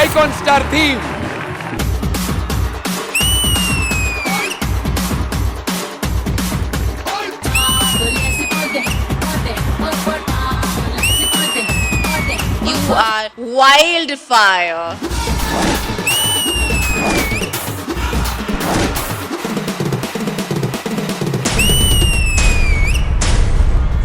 Icon Star theme. You are wildfire.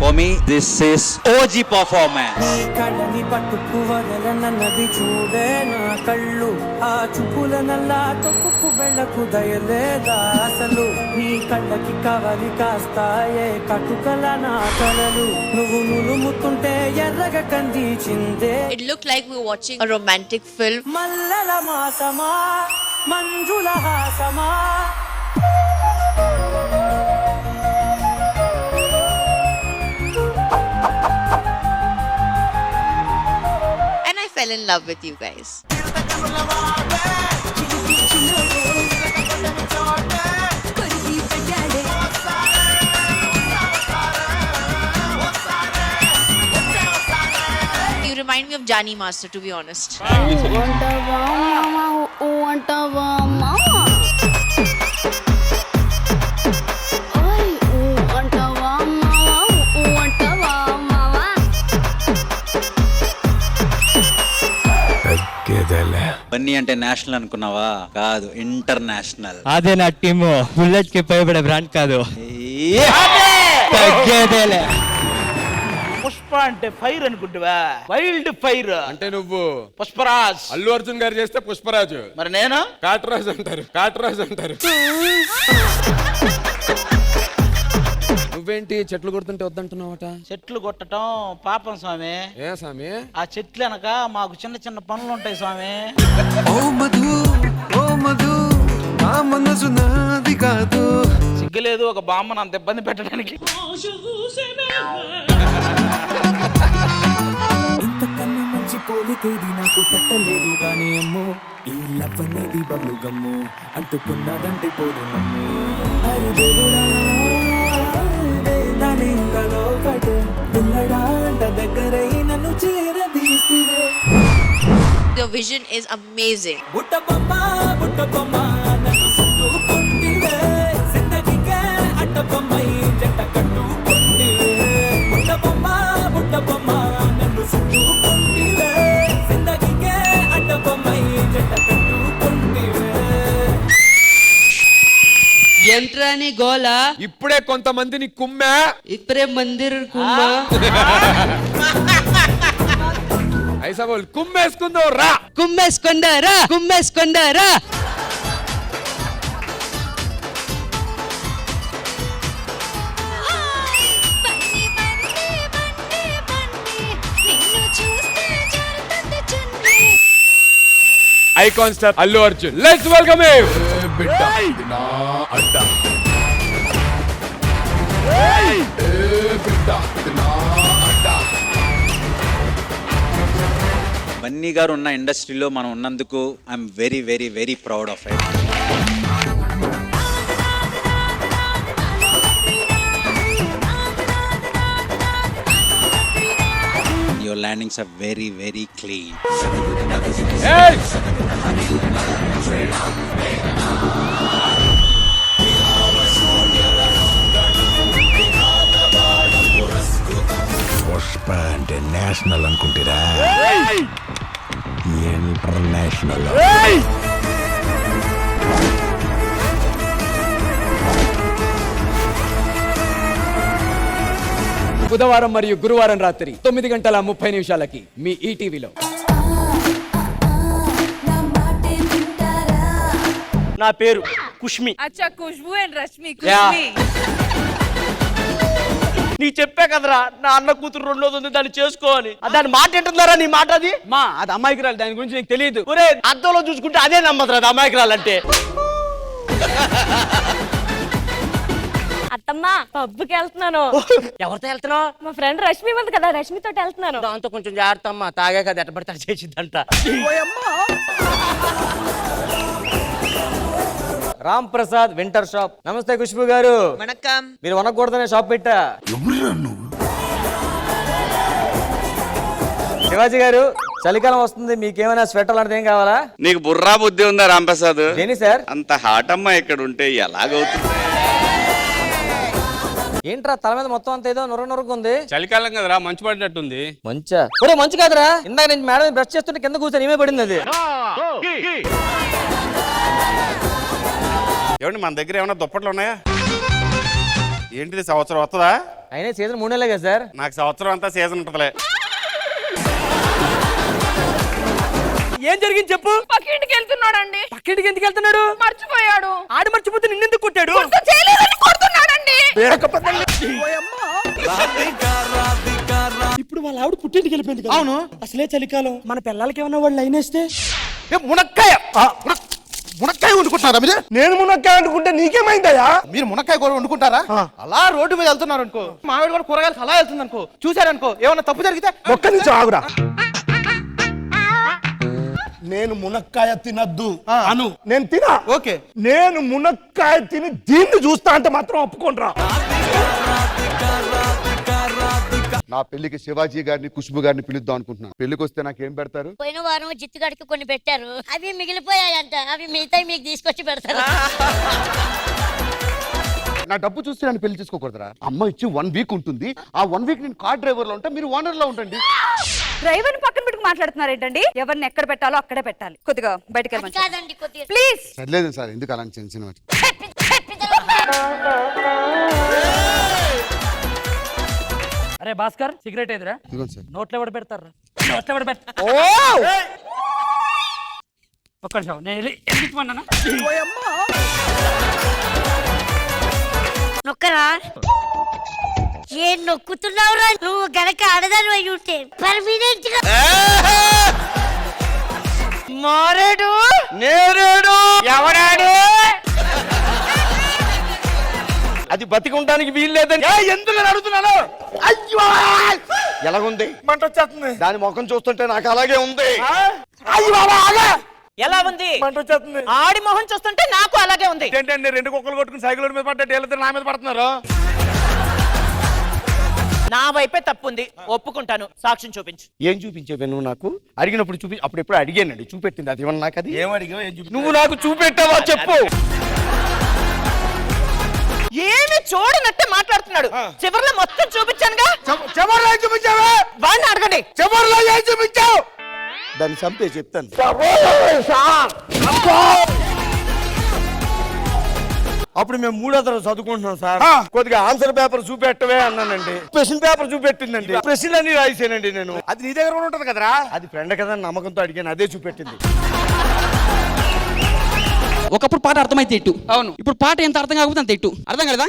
For me, this is OG performance. కళ్ళని పట్టుకు వదలనన్నది చూడే నా కళ్ళు ఆ చూపుల నల్లా తొక్కుకు వెళ్ళకు దయలేదా అసలు నీ కళ్ళకి కవలి కాస్తాయే కటుకల నా కలలు నువ్వు నులుముతుంటే ఎర్రగా కందిచిందే. It looked like we were watching a romantic film. Mallela మాసమా Manjula హాసమా And I fell in love with you guys. You remind me of Jani Master, to be honest. Bunny అంటే నేషనల్ అనుకున్నావా? కాదు, ఇంటర్నేషనల్. అదే నా టీము. బుల్లెట్ కి భయపడే brand కాదు. తగ్గేదేలే. పుష్ప అంటే ఫైర్ అనుకుంటువా? వైల్డ్ ఫైర్ అంటే నువ్వు పుష్పరాజ్. అల్లు అర్జున్ గారు చేస్తే పుష్పరాజు, మరి నేను కాటరాజు అంటారు. కాటరాజు అంటారు. నువ్వేంటి చెట్లు కొడుతుంటే వద్దంటున్నావట? చెట్లు కొట్టడం పాపం స్వామి. ఏ స్వామి? ఆ చెట్లు వెనక మాకు చిన్న చిన్న పనులు ఉంటాయి స్వామి. నా మనసు నాది కాదు. సిగ్గులేదు ఒక బామ్మను అంత ఇబ్బంది పెట్టడానికి. ఇంతకన్నా మంచి పోలికేది నాకు తట్టలేదు గానీ అమ్మో ఈ లవ్ అనేది బబ్లు గమ్ము అంటుకున్నదంటే పోదు నమ్ము. అరే దేవుడా దాని ఇంకలో కట్టు పిల్లడాంట దగ్గరై నన్ను చేరదీసిరే. Your vision is amazing. బుట్ట బొమ్మ నన్ను చుట్టుకుంటివే జిందగీకే అడ్డ బొమ్మై జంట కట్టుకుంటివే. బుట్ట బొమ్మ నన్ను చుట్టుకుంటివే జిందగీకే అడ్డ బొమ్మై జంట కట్టుకుంటివే. ఎంట్రాని గోలా ఇప్పుడే కొంతమందిని కుమ్మా. ఇప్పుడే మందిర్ కుమ్మా. ఐసా బోల్ కుమ్మేసుకుందో రా. కుమ్మేసుకొండారా. Icon star Allu Arjun. Let's welcome him. Bunny garu ఉన్న ఇండస్ట్రీలో మనం ఉన్నందుకు I'm very very very proud of it. Your landings are very very clean. Pushpa అంటే నేషనల్ అనుకుంటారా? ఇంటర్నేషనల్. బుధవారం మరియు గురువారం రాత్రి 9:30 మీ ఈటీవీలో. నా పేరు కుష్మి. अच्छा खुशबू एंड रश्मि खुशबी నీ చెప్పే కదరా నా అన్న కూతురు 2 ఉంది దాన్ని చేసుకోవాలి. దాని మాట ఏంటున్నారా? నీ మాట అది మా అది అమ్మాయికి రాలి, దాని గురించి నీకు తెలియదు. ఒరే అద్దంలో చూసుకుంటే అదే నమ్మదురా అది అమాయకురాలంటే. అత్తమ్మ పబ్కి వెళ్తున్నాను. ఎవరితో వెళ్తున్నావు? మా ఫ్రెండ్ రష్మి ఉంది కదా, రష్మితో వెళ్తున్నాను. దాంతో కొంచెం జాగ్రత్త అమ్మా, తాగా కదా ఎట్టబడతాడు చేసిద్దంట. Ram Prasad winter shop. నమస్తే ఖుష్బు గారు. Vanakkam. మీరు వనకూడదనే షాప్ పెట్టా. శివాజీ గారు చలికాలం వస్తుంది, మీకేమైనా స్వెటర్ లాంటిది ఏం కావాలా? నీకు బుర్రా బుద్ధి ఉందా రాంప్రసాద్? దేని సార్? అంత హాట్ అమ్మ ఇక్కడ ఉంటే ఎలాగవుతుంది? ఏంట్రా తల మీద మొత్తం అంత ఏదో నొరగ ఉంది. చలికాలం కదరా, మంచు పడినట్టుంది. మంచా? ఒరే మంచు కాదురా, ఇందాక నేను మేడం బ్రష్ చేస్తుంటే కింద కూర్చొని ఏమే పడింది అది. ఏమండి మన దగ్గర ఏమైనా దుప్పట్లు ఉన్నాయా? ఏంటిది సంవత్సరం వస్తుందా? అయినా సీజన్ 3 నెలలే కదా సార్. నాకు సంవత్సరం అంతా సీజన్ ఉంటుందిలే. ఏం జరిగింది చెప్పు. పక్కింటికి వెళ్తున్నాడండి. పక్కింటికి ఎందుకు వెళ్తున్నాడు? మర్చిపోయాడు. ఆడు మర్చిపోతే నిన్నెందుకు కొట్టాడు? కొడుతున్నాడండి. ఇప్పుడు వాళ్ళ ఆవిడ పుట్టింటికి వెళ్ళిపోయింది కదా. అవును. అసలే చలికాలం, మన పిల్లలకి ఏమన్నా వాళ్ళు లైన్ వేస్తే మునక్కాయ మునక్కాయ వండుకుంటున్నారా మీరు? నేను మునక్కాయ వండుకుంటే నీకేమైందయ్యా? మీరు మునక్కాయ కూర వండుకుంటారా? అలా రోడ్డు మీద వెళ్తున్నారు అనుకో, మామిడి కూడా కూరగాయలు అలా వెళ్తుంది అనుకో, చూసారనుకో, ఏమన్నా తప్పు జరిగితే ఒక్క నుంచి ఆగురా. నేను మునక్కాయ తినద్దు అను, నేను తినా. ఓకే, నేను మునక్కాయ తిని దీన్ని చూస్తా అంటే మాత్రం ఒప్పుకోనరా. నా పెళ్లికి శివాజీ గారిని ఖుష్బు గారిని పిలుద్దాం అనుకుంటున్నాను. పెళ్లికి వస్తే నాకేం పెడతారు? పోయిన వారం జిత్తుగాడికి కొన్ని పెట్టారు, అవి మిగిలిపోయాయంట. అవి మిగతా మీకు తీసుకొచ్చి పెడతారు. నా డబ్బు చూస్తే నన్ను పెళ్లి చేసుకోకూడదురా? అమ్మ ఇచ్చి 1 వీక్ ఉంటుంది. ఆ 1 వీక్ నేను కార్ డ్రైవర్ లో ఉంటా, మీరు ఓనర్ లో ఉండండి. డ్రైవర్ ని పక్కన పెట్టుకు మాట్లాడుతున్నారు ఏంటండి? ఎవరిని ఎక్కడ పెట్టాలో అక్కడే పెట్టాలి. కొద్దిగా బయటకు అది కాదండి, కొద్దిగా ప్లీజ్. సర్లేదు సార్, ఎందుకు అలాంటి చిన్న చిన్న అరే భాస్కర్, సిగరెట్ ఎదురా? ఇదిగోండి సార్. నోట్లో ఎవడు పెడతారు? నోట్లో ఎవడు పెడతారు? ఒక్క నిమిషం, నేను ఎందుకున్నానా? నొక్కరా? ఏం నొక్కుతున్నావురా? నువ్వు గనక ఆడదాను అయి ఉంటే పర్మినెంట్ గా మారేడు నేరేడు ఎవడాడు? అది బతికి ఉండడానికి వీలు లేదని ఎందుకు అడుగుతున్నాను? అయ్యో ఎలాగుంది? మంట వచ్చేస్తుంది. దాని ముఖం చూస్తుంటే నాకు అలాగే ఉంది. అయ్యో ఎలా ఉంది? మంట వచ్చేస్తుంది. ఆడి మొహం చూస్తుంటే నాకు అలాగే ఉంది. ఏంటండి 2 కుక్కలు కొట్టుకుని సైకిల్ మీద పడ్డా వీళ్ళిద్దరు నా మీద పడుతున్నారు? నా వైపే తప్పుంది, ఒప్పుకుంటాను. సాక్ష్యం చూపించు. ఏం చూపించేవే నువ్వు? నాకు అడిగినప్పుడు అప్పుడు ఎప్పుడు అడిగానండి, చూపెట్టింది. అది ఏమన్నా నాకు అది ఏం అడిగావు? ఏం చూపి నువ్వు నాకు చూపెట్టావా చెప్పు. ఏమి చూడనట్టే మాట్లాడుతున్నాడు. చివర్లో మొత్తం చూపించానుగా. చివర్లో చూపించావా? వాడిని అడగండి. చివర్లో ఏం చూపించావు? దాన్ని చంపే చెప్తాను. అప్పుడు మేము 3వ తరగతి చదువుకుంటున్నాం సార్. కొద్దిగా ఆన్సర్ పేపర్ చూపెట్టవే అన్నానండి. క్వశ్చన్ పేపర్ చూపెట్టిందండి. ప్రశ్నలు అన్ని రాయిసానండి నేను. అది నీ దగ్గర ఉంటది కదరా? అది ఫ్రెండ్ కదా నమ్మకంతో అడిగాను, అదే చూపెట్టింది. ఒకప్పుడు పాట అర్థమైతే ఇట్టు. అవును, ఇప్పుడు పాట ఎంత అర్థం కాకపోతే అంత ఇట్టు. అర్థం కదా?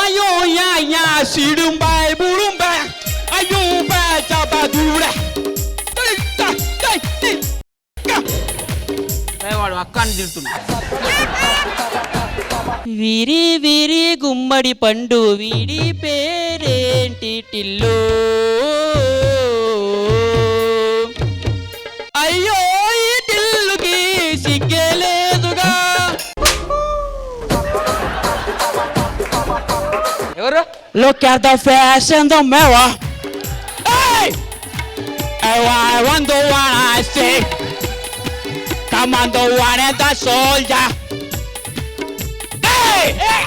అయ్యో యా యా సిడుంబాయ్ బుడుంబాయ్ అయ్యో బా చాబా దూడే వాడు అక్క అని తిడుతున్నా. వీరి వీరి గుమ్మడి పండు వీడి పేరేంటి టిల్లు? అయ్యో ఈ టిల్లుకి సిగ్గేలేదుగా. ఎవరు? Look at the face in the mirror. Hey! I want the one I see. Come on, the one and the soldier. Hey! Hey!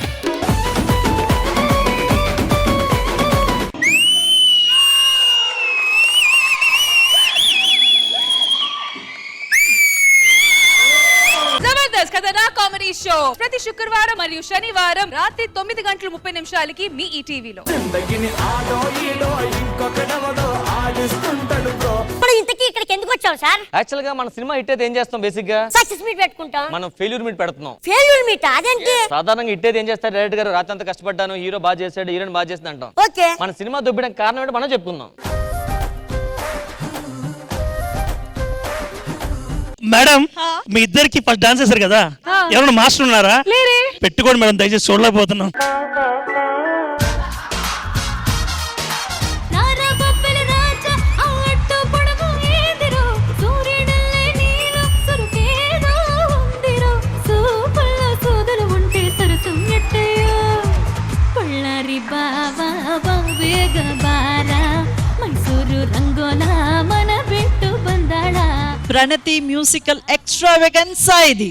Jabardasth కథనా కామెడీ షో ప్రతి శుక్రవారం మరియు శనివారం రాత్రి 9:30 మీ ఈటీవీలో. ఇంతకీ ఇక్కడికి ఎందుకు వచ్చావు సార్? యాక్చువల్ గా మన సినిమా హిట్ అయితే ఏం చేస్తాం? బేసిక్ గా సక్సెస్ మీట్ పెట్టుకుంటాం. మనం ఫెయిల్యూర్ మీట్ పెడుతున్నాం. ఫెయిల్యూర్ మీట్ అదేంటి? సాధారణంగా హిట్ అయితే ఏం చేస్తారు? డైరెక్టర్ గారు రాత్రి అంతా కష్టపడ్డాను, హీరో బాగా చేశాడు, హీరోయిన్ బాగా చేసింది అంటాం. ఓకే, మన సినిమా దొబ్బడానికి కారణం ఏంటో మనం చెప్పుకుందాం. మేడం, మీ ఇద్దరికి ఫస్ట్ డాన్స్ చేశారు కదా, ఎవరైనా మాస్టర్ ఉన్నారా? పెట్టుకోండి మేడం, దయచేసి చూడలేకపోతున్నాం. మైసూరు రంగోలా మన బిట్టు బందాడ ప్రణతి మ్యూజికల్ ఎక్స్ట్రావెగెన్సా ఇది.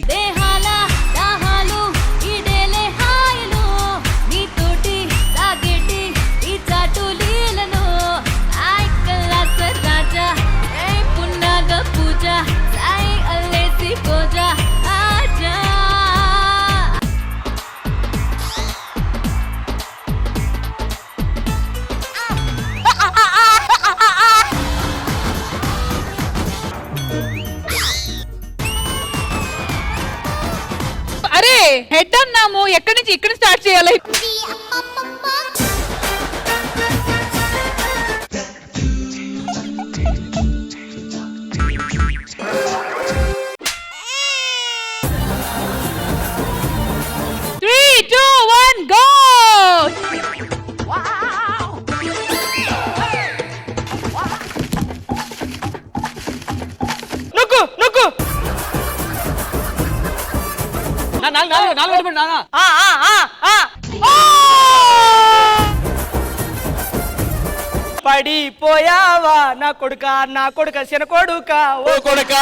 అరే హెడ్ అన్నాము, ఎక్కడి నుంచి ఇక్కడ స్టార్ట్ చేయాలి? పడిపోయావా నా కొడుక శన కొడుక ఓ కొడుక.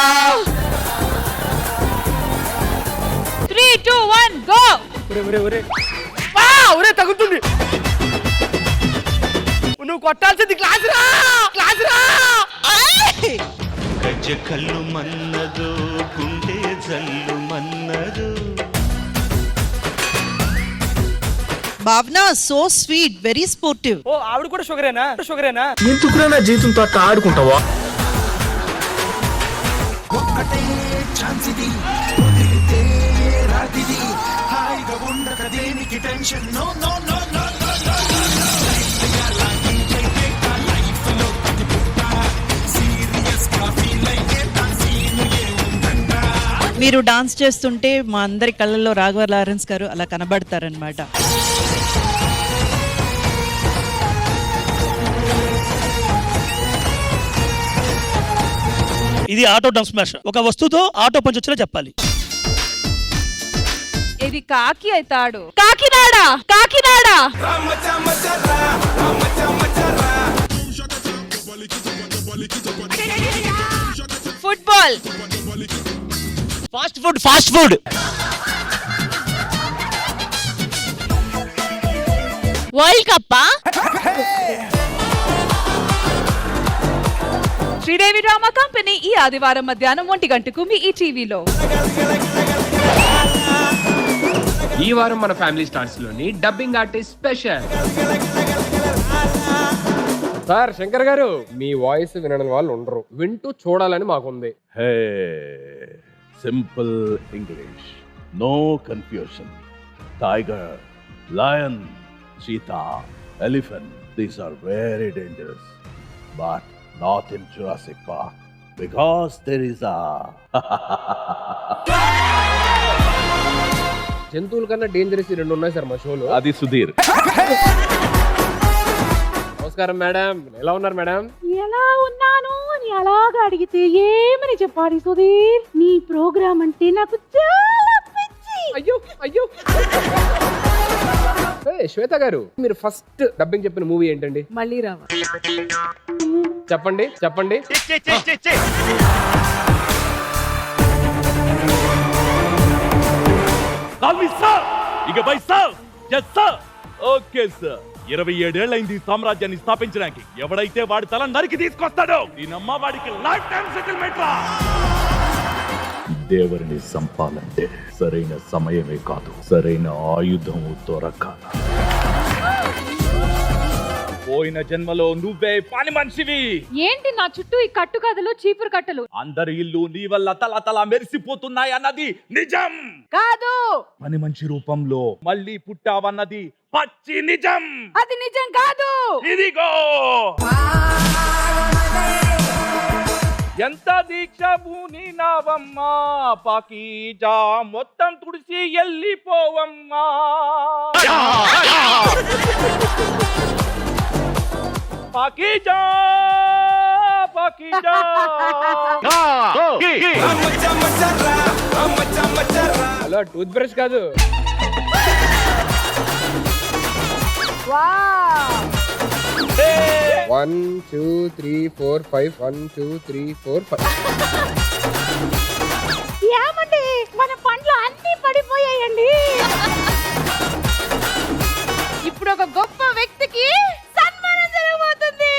3, 2, 1 గో. ఒరే తగ్గుతుంది. నువ్వు కొట్టాల్సింది క్లాస్ రా. గజ్జ కళ్ళు మన్నదు గుండె జల్లు మన్నదు. భావన సో స్వీట్, వెరీ స్పోర్టివ్. ఓ ఆవిడ కూడా షుగరేనా? ఎందుకురా నా జీవితంతో అట్లా ఆడుకుంటావా? ఒక్కటే ఛాన్స్ ఇది, వదిలితే రాతిది, హాయిగా ఉండక దేనికి tension. No no no no no no. మీరు డాన్స్ చేస్తుంటే మా అందరి కళ్ళల్లో రాఘవ లారెన్స్ గారు అలా కనబడతారనమాట. ఇది ఆటో డబ్ స్మాష్. ఒక వస్తువుతో ఆటో పంచ్ వచ్చేలా చెప్పాలి. ఇది కాకి అవుతాడు. Kakinada football. Fast food. World cup. Sridevi drama company ఈ ఆదివారం మధ్యాహ్నం 1 గంటకు మీ ఈ టీవీలో. ఈ వారం మన ఫ్యామిలీ స్టార్స్ లోని dubbing artist special. Sir Shankar garu, మీ వాయిస్ వినడం వాళ్ళు ఉండరు, వింటూ చూడాలని మాకుంది. Hey simple English, no confusion. Tiger, lion, cheetah, elephant, these are very dangerous, but not in Jurassic Park because there is a జంతువుల కన్నా డేంజరస్ 2 ఉన్నాయి సార్ మా షోలో. అది సుధీర్. నమస్కారం మేడం, ఎలా ఉన్నారు మేడం? ఎలా ఉన్నాను అని అలాగా అడిగితే ఏమని చెప్పాలి సుధీర్? నీ ప్రోగ్రామ్ అంటే నాకు చాలా పిచ్చి. అయ్యో శ్వేత గారు, మీరు ఫస్ట్ డబ్బింగ్ చెప్పిన మూవీ ఏంటండి? మళ్ళీ రావా. చెప్పండి. ఇకపై సార్ ఓకే సార్. 27 ఏళ్ళైంది సామ్రాజ్యాన్ని స్థాపించడానికి. ఎవడైతే వాడి తల నరికి తీసుకొస్తాడో దీనమ్మ వాడికి లైఫ్ టైం సెటిల్మెంట్ రా. దేవుడిని సంపాలంటే సరైన సమయమే కాదు, సరైన ఆయుధం దొరకాల. పోయిన జన్మలో నువ్వే పని మనిషివి. ఏంటి నా చుట్టూ ఈ కట్టు కథలు, చీపురు కట్టలు? అందరి ఇల్లు నీ వల్ల తల మెరిసిపోతున్నాయి అన్నది నిజం కాదు. పని మనిషి రూపంలో మళ్ళీ పుట్టావన్నది పచ్చి నిజం. అది నిజం కాదు. ఇదిగో ఎంత దీక్ష భూని నావమ్మా, పాకీజా మొత్తం తుడిసి ఎల్లిపోవమ్మా. పాకీజా హలో, టూత్ బ్రష్ కాదు. 1 2 3 4 5 1 2 3 4 5 ఏమండి మన పండ్లు అన్ని పడిపోయాయండి. ఇప్పుడు ఒక గొప్ప వ్యక్తికి సన్మానం జరగబోతుంది.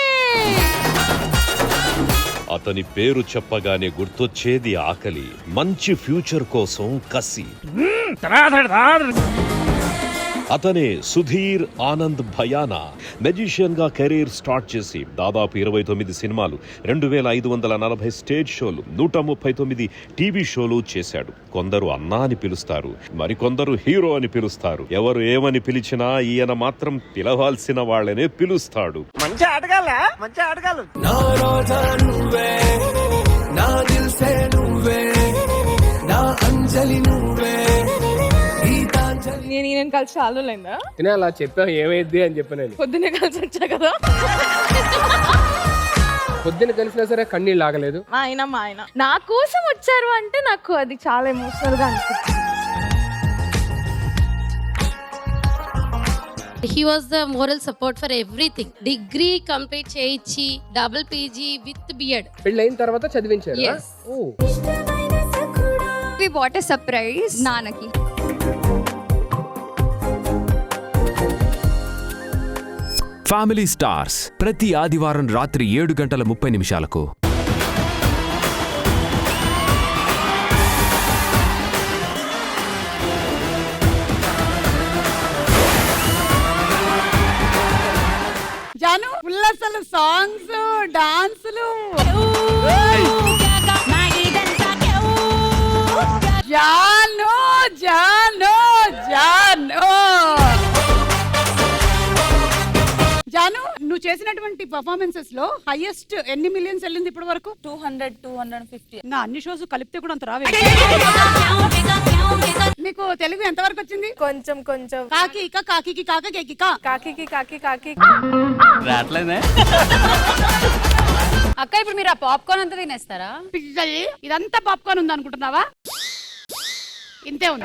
అతని పేరు చెప్పగానే గుర్తొచ్చేది ఆకలి, మంచి ఫ్యూచర్ కోసం కసి. అతనే సుధీర్ ఆనంద్ భయానా. మెజిషియన్ గా కెరీర్ స్టార్ట్ చేసి దాదాపు 29 సినిమాలు, 2540 స్టేజ్ షోలు, 139 టీవీ షోలు చేశాడు. కొందరు అన్నా అని పిలుస్తారు, మరికొందరు హీరో అని పిలుస్తారు. ఎవరు ఏమని పిలిచినా ఈయన మాత్రం పిలవాల్సిన వాళ్ళనే పిలుస్తాడు. మంచి ఆటగాళ్ళ, మంచి ఆటగాళ్ళు. నా రోజా నువ్వే, నా దిల్సే నువ్వే, నా అంజలి నువ్వే. నేను ఈయన కలిసి చాలా రోజులైందా? అలా చెప్పా ఏమైంది అని చెప్పి నేను పొద్దున్నే కలిసి వచ్చా కదా. పొద్దున్న కలిసినా సరే కన్నీళ్ళు ఆగలేదు. మా ఆయన నా కోసం వచ్చారు అంటే నాకు అది చాలా ఎమోషనల్ గా అనిపించింది. He was the moral support for everything. Degree complete చేయించి double PG with beard. పెళ్ళైన తర్వాత చదివించారు. Yes. We bought a surprise నాన్నకి. ఫ్యామిలీ స్టార్స్ ప్రతి ఆదివారం రాత్రి 7:30 జాను ఉల్లసలు సాంగ్స్ డాన్సులు. జాను జాను జాను జాను నువ్వు చేసినటువంటి పర్ఫార్మెన్సెస్ లో హైయెస్ట్ ఎన్ని మిలియన్స్ వెళ్ళింది ఇప్పటి వరకు? 200-250. నా అన్ని షోస్ కలిపితే కూడా అంత రావే. మీకు తెలుగు ఎంత వరకు వచ్చింది? కొంచెం కొంచెం. కాకి ఇక కాకి కాక కేకి కాకి కాకి కాకి రాట్లేదే అక్క. ఇప్పుడు మీరు ఆ పాప్కార్న్ అంతా తినేస్తారా? పిల్లలు ఇదంతా పాప్కార్న్ ఉంది అనుకుంటున్నావా? ఇంతే ఉంది.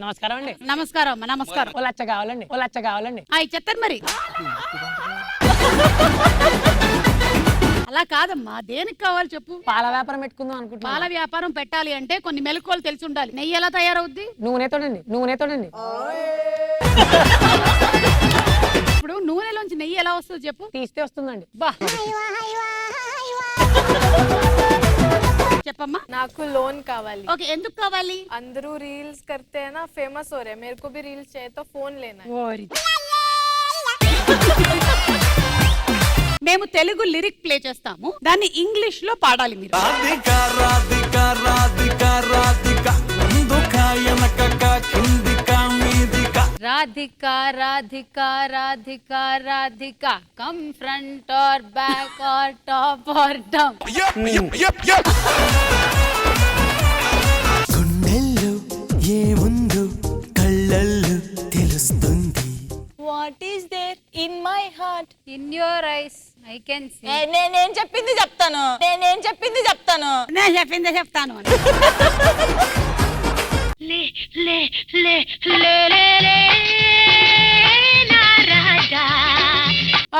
నమస్కారం అండి. నమస్కారం అమ్మ, నమస్కారం. ఓ లచ్చ కావాలండి. చెప్తారు మరి. అలా కాదమ్మా, దేనికి కావాలి చెప్పు. పాల వ్యాపారం పెట్టుకుందాం అనుకుంటున్నా. పాల వ్యాపారం పెట్టాలి అంటే కొన్ని మెలకువలు తెలిసి ఉండాలి. నెయ్యి ఎలా తయారవుద్ది? నూనెతోడండి. ఇప్పుడు నూనెలోంచి నెయ్యి ఎలా వస్తుంది చెప్పు? తీస్తే వస్తుందండి. బా చెప్పమ్మా. నాకు లోన్ కావాలి. ఓకే, ఎందుకు కావాలి? అందరూ రీల్స్ करते हैं ना, फेमस हो रहे हैं, मेरे को भी रील्स चाहिए तो फोन लेना है. మేము తెలుగు లిరిక్ ప్లే చేస్తాము, దాన్ని ఇంగ్లీష్ లో పాడాలి మీరు. Radhika Radhika Radhika Radhika come front are back or top or down. గుండెల్లో ఏముందో కళ్ళల్లో తెలుస్తుంది. What is there in my heart? In your eyes I can see. నేను చెప్పింది చెప్తాను. నేను చెప్పింది చెప్తాను. లే లే లే లే లే లే నా రాజా.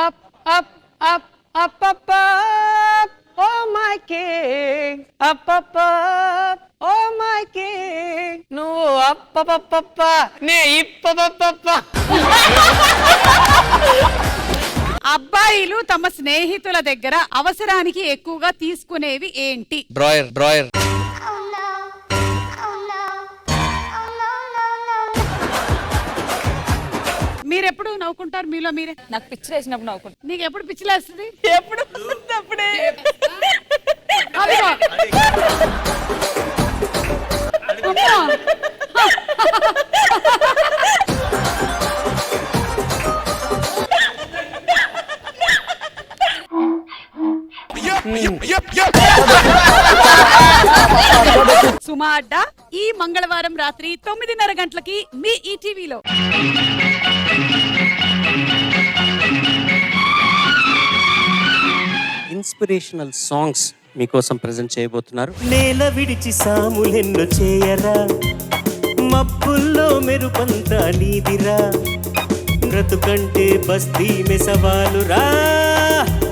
Up, up, up, up, up, up, oh my king. Up, up, up, oh my king. నువ్వు up, up, up, up, నే ఇప్, up, up, up. అబ్బాయిలు తమ స్నేహితుల దగ్గర అవసరానికి ఎక్కువగా తీసుకునేవి ఏంటి? డ్రాయర్. మీరెప్పుడు నవ్వుకుంటారు మీలో మీరే? నాకు పిచ్చి వేసినప్పుడు నవ్వుకుంటా. నీకు ఎప్పుడు పిచ్చిలేస్తుంది? ఎప్పుడు అప్పుడే. అదిగో. అమ్మా. సుమా అడ్డా ఈ మంగళవారం రాత్రి 9:30 గంటలకి మీ ఈటీవీలో. ఇన్స్పిరేషనల్ సాంగ్స్ మీకోసం ప్రెజెంట్ చేయబోతున్నారు. నేల విడిచి సాములెన్నో చేయరా, మబ్బుల్లో మెరుపంతా నీదిరా, బ్రతుకంటే బస్తీ మెసవాలురా,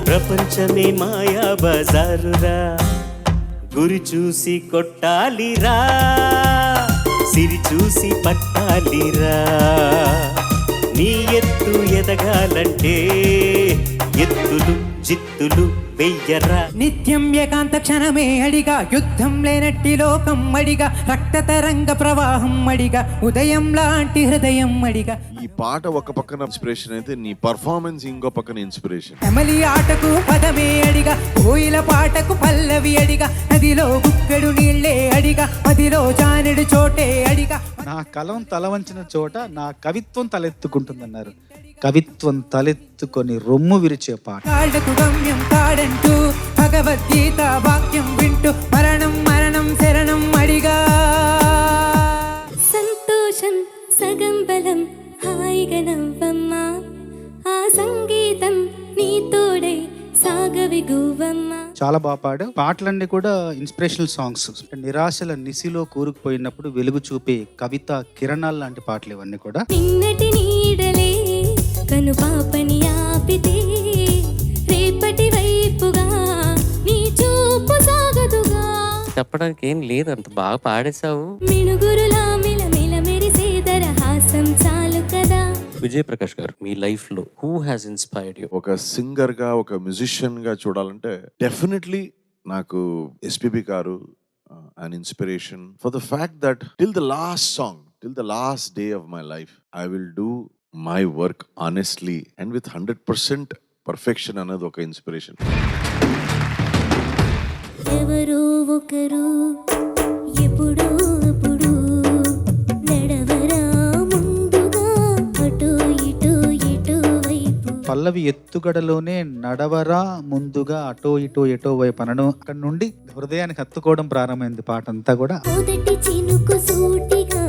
ప్రపంచమే మాయా బజారురా. గురి చూసి కొట్టాలిరా, సిరి చూసి పట్టాలిరా, నీ ఎత్తు ఎదగాలంటే ఎత్తులు జిత్తులు వెయ్యరా. నిత్యం ఏకాంత క్షణమే అడిగా, యుద్ధం లేనట్టి లోకం అడిగా, రక్త తరంగ ప్రవాహం అడిగా, ఉదయం లాంటి హృదయం అడిగా. ఈ పాట ఒక పక్కన ఇన్స్పిరేషన్ అయితే నీ పర్ఫార్మెన్స్ ఇంకో పక్కన ఇన్స్పిరేషన్. ఎమలి ఆటకు పదమే అడిగా, కోయిల పాటకు పల్లవి అడిగా, నదిలో గుక్కెడు నీళ్ళే అడిగా, మదిలో జానెడు చోటే అడిగా. నా కలం తల వంచిన చోట నా కవిత్వం తలెత్తుకుంటుందన్నారు. కవిత్వం తలెత్తుకొని రొమ్ము విరిచే పాట. కాళ్ళకు గమ్యం కాడంటూ భగవద్గీత వాక్యం వింటూ మరణం మరణం శరణం అడిగా. సంతోషం సగం బలం హాయిగా నవ్వమ్మా, ఆ సంగీతం నీ తోడై సాగవి గువ్వమ్మా. చాలా బాగా పాడు. పాటలన్నీ కూడా ఇన్స్పిరేషనల్ సాంగ్స్. నిరాశల నిసిలో కూరుకుపోయినప్పుడు వెలుగు చూపే కవిత కిరణాలు లాంటి పాటలు ఇవన్నీ కూడా. నిన్నటి నీడలే కను పాపని ఆపితే రేపటి వైపుగా నీ చూపు సాగదుగా. చెప్పడానికి ఏం లేదు, అంత బాగా పాడేశావు. మినుగురులా మిలమిల మెరిసే దరహాసం చాలు కదా. విజయ్ ప్రకాష్ గారు, మీ లైఫ్ లో హూ హ్యాస్ ఇన్స్పైర్డ్ యూ? ఒక సింగర్ గా, ఒక మ్యూజిషియన్ గా చూడాలంటే డెఫినెట్లీ నాకు ఎస్పీబీ గారు an inspiration for the fact that till the last song, till the last day of my life, I will do my work honestly and with 100% perfection అన్నది ఒక inspiration. ఎవరో ఒకరు ఎప్పుడో అప్పుడు నడవరా ముందుగా అటు ఇటు ఎటు వైపు. పల్లవి ఎత్తుగడలోనే నడవరా ముందుగా అటో ఇటో ఎటో వైపు అనడం అక్కడ నుండి హృదయానికి హత్తుకోవడం ప్రారంభమైంది పాట అంతా కూడా. మొదటి చినుకు సూటిగా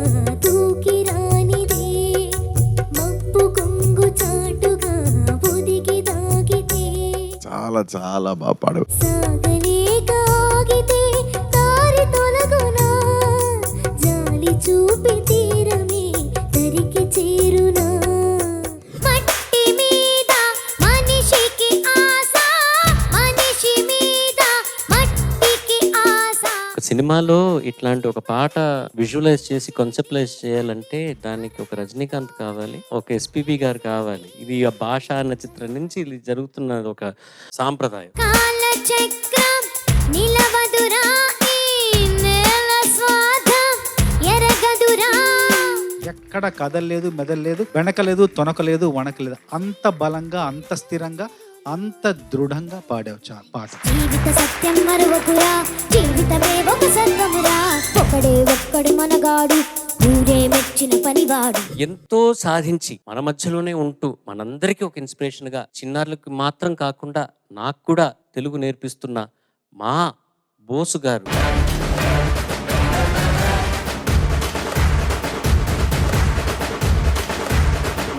తూకి రానిదే, మబ్బు కొంగు చాటుగా ఒదిగి దాగితే, చాలా చాలా బాగా పాడావు. సాగలేక ఆగితే దారి తొలగునా, జాలి చూపి తీరమే దరికి చేరునా. మట్టి మీద మనిషికి ఆశ, మనిషి మీద మట్టికి ఆశ. సినిమాలో ఇట్లాంటి ఒక పాట విజువలైజ్ చేసి కాన్సెప్టలైజ్ చేయాలంటే దానికి ఒక రజనీకాంత్ కావాలి, ఒక ఎస్పీబీ గారు కావాలి. ఇది ఆ భాష అన్న చిత్రం నుంచి ఇది జరుగుతున్న ఒక సాంప్రదాయం. కాలచక్రం నిలవదురా, ఈ నేల స్వార్థం ఎరగదురా. ఎక్కడ కదలలేదు, మెదలలేదు, వెనకలేదు, తొనకలేదు, వణకలేదు. అంత బలంగా, అంత స్థిరంగా, అంత దృఢంగా పాడావు పాట. జీవిత సత్యం మరువకురా, జీవితమే ఒక సర్వమురా, ఒకడే ఒక్కడు మనగాడు, ఊరే మెచ్చిన పనివాడు. ఎంతో సాధించి మన మధ్యలోనే ఉంటూ మనందరికీ ఒక ఇన్స్పిరేషన్ గా, చిన్నారులకు మాత్రం కాకుండా నాకు కూడా తెలుగు నేర్పిస్తున్న మా బోసు గారు.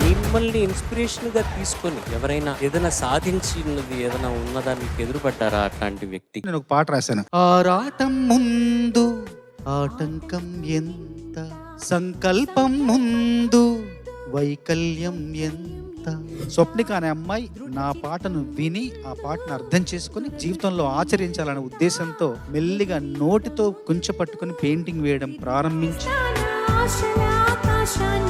మిమ్మల్ని ఇన్స్పిరేషన్ గా తీసుకొని ఎవరైనా ఏదైనా సాధించినది ఏదైనా ఉన్నదా మీకు ఎదురుపడ్డారా అట్లాంటి వ్యక్తి? నేను ఒక పాట రాశాను. ఆరాటం ముందు ఆటంకం ఎంత, సంకల్పం ముందు వైకల్యం ఎంత. స్వప్నిక అనే అమ్మాయి నా పాటను విని ఆ పాటను అర్థం చేసుకుని జీవితంలో ఆచరించాలనే ఉద్దేశంతో మెల్లిగా నోటితో కుంచె పట్టుకుని పెయింటింగ్ వేయడం ప్రారంభించి ఆశల ఆకాశాన్ని